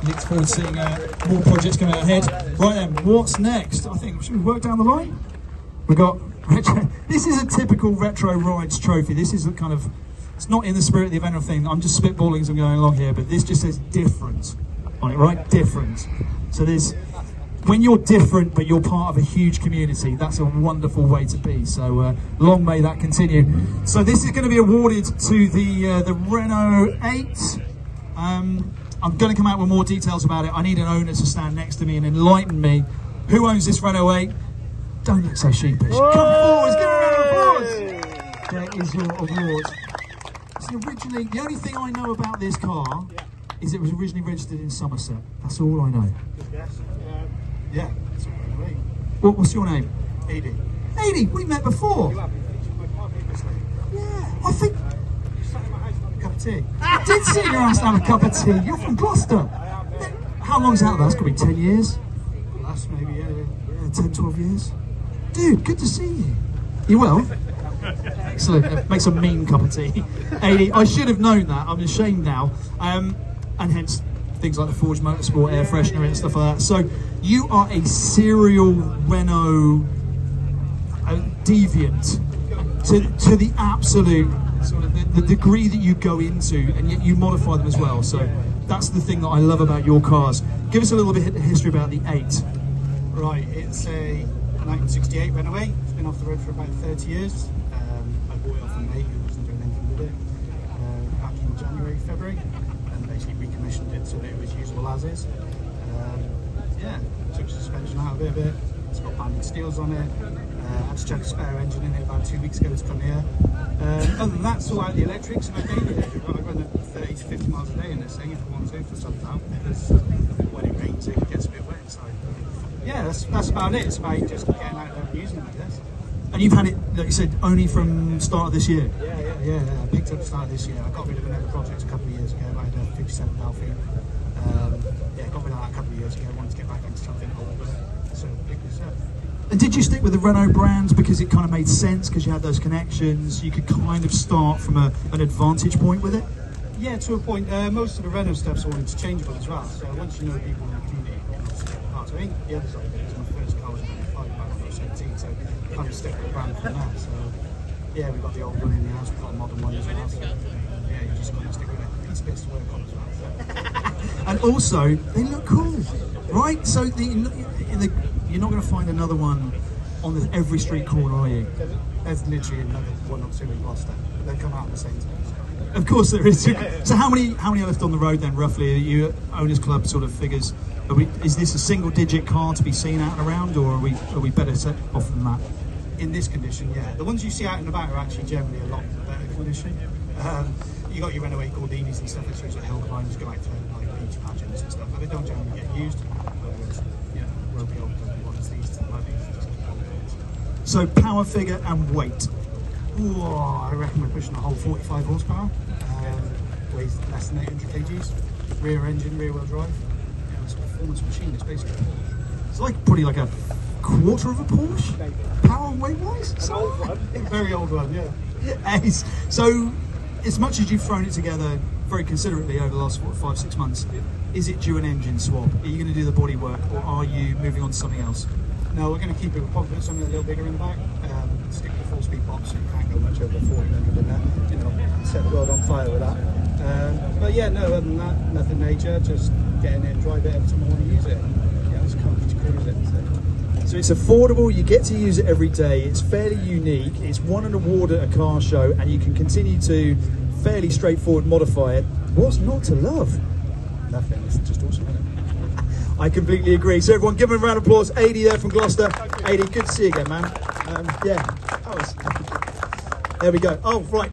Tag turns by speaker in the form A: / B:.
A: Look forward to seeing more projects coming out ahead. Right then, what's next? I think, should we work down the line? We got retro. This is a typical retro rides trophy. This is a kind of, it's not in the spirit of the event or thing. I'm just spitballing as I'm going along here, but this just says different on it, right? Different. So there's, when you're different but you're part of a huge community, that's a wonderful way to be. So long may that continue. So this is going to be awarded to the Renault 8. I'm going to come out with more details about it. I need an owner to stand next to me and enlighten me. Who owns this Renault 8? Don't look so sheepish. Whoa! Come forward, give a round of applause. There is your award. So originally, the only thing I know about this car is it was originally registered in Somerset. That's all I know.
B: Yes. Yeah, that's all I know.
A: What's your name?
B: Edie.
A: Edie, we met before.
B: You have been my car previously.
A: Yeah, I think.
B: You sat in my house and had a cup of tea.
A: I did sit in your house and have a cup of tea. You're from Gloucester. How long's that? That's got to be 10 years.
B: Last maybe
A: 10, 12 years. Dude, good to see you. You well? Excellent. Makes a mean cup of tea. Edie, I should have known that. I'm ashamed now. And hence things like the Forge Motorsport air freshener and stuff like that. So you are a serial Renault deviant to the absolute sort of the degree that you go into, and yet you modify them as well. So that's the thing that I love about your cars. Give us a little bit of history about the 8.
B: Right, it's a 1968 Renault 8. It's been off the road for about 30 years. I bought it off a mate who wasn't doing anything with it back in January, February, and basically recommissioned it so that it was usable as is. Yeah, took the suspension out of it a bit. It's got banded steels on it. Had to chuck a spare engine in it about 2 weeks ago to come here. Other than that, sort out the electrics and I daily it. I run at 30 to 50 miles a day in this thing if I want to for some time, because when it rains it gets a bit wet inside. Yeah, that's about it. It's about just getting out there and using it, I guess.
A: And you've had it, like you said, only from start of this year?
B: Yeah. I picked up the start of this year. I got rid of another project a couple of years ago. I had a 57 Delphi. Got rid of that a couple of years ago. I wanted to get back into something older, so picked this up.
A: And did you stick with the Renault brand because it kind of made sense, because you had those connections, you could kind of start from an advantage point with it?
B: Yeah, to a point. Most of the Renault stuff's all interchangeable as well, so once you know people in the community, you can also get parts. I think the other side of it is my first car was 95 back when I was 17, so kind of stuck with the brand from that. So yeah, we've got the old one in the house, we've got a modern one as well, so yeah, you just got to stick with it. Piece of bits to work on as well. So.
A: And also, they look cool, right? So you're not going to find another one on every street corner, are you?
B: There's literally another one or two in Gloucester. They come out at the same time.
A: Of course there is. So how many are left on the road then, roughly? Are you owners club sort of figures? Is this a single digit car to be seen out and around, or are we better set off than that?
B: In this condition, yeah. The ones you see out and about are actually generally a lot better condition. You got your Renault 8 Gordinis and stuff that use at hill climbs, go out to like beach pageants and stuff, but they don't generally get used. Whereas, ropey old ones, these
A: So power figure and weight.
B: Whoa, I reckon we're pushing a whole 45 horsepower. Weighs less than 800 kgs. Rear engine, rear wheel drive. Yeah, it's a performance machine. It's basically.
A: It's like probably like a quarter of a Porsche, power and weight wise.
B: An old one, very old one, yeah.
A: So, as much as you've thrown it together very considerately over the last 5-6 months, is it due an engine swap? Are you going to do the body work, or are you moving on to something else?
B: No, we're going to keep it. We'll probably put something a little bigger in the back. Stick with the 4-speed box, so you can't go much over 1400 in there. Set the world on fire with that. But yeah, no, other than that, nothing major. Just get in it and drive it every time I want to use it. Yeah, it's comfy to cruise it.
A: So it's affordable, you get to use it every day, it's fairly unique, it's won an award at a car show, and you can continue to fairly straightforward modify it. What's not to love?
B: Nothing, it's just awesome, isn't it?
A: I completely agree. So everyone give him a round of applause. Adie there from Gloucester. Adie, good to see you again, man. Yeah, there we go. Oh, right.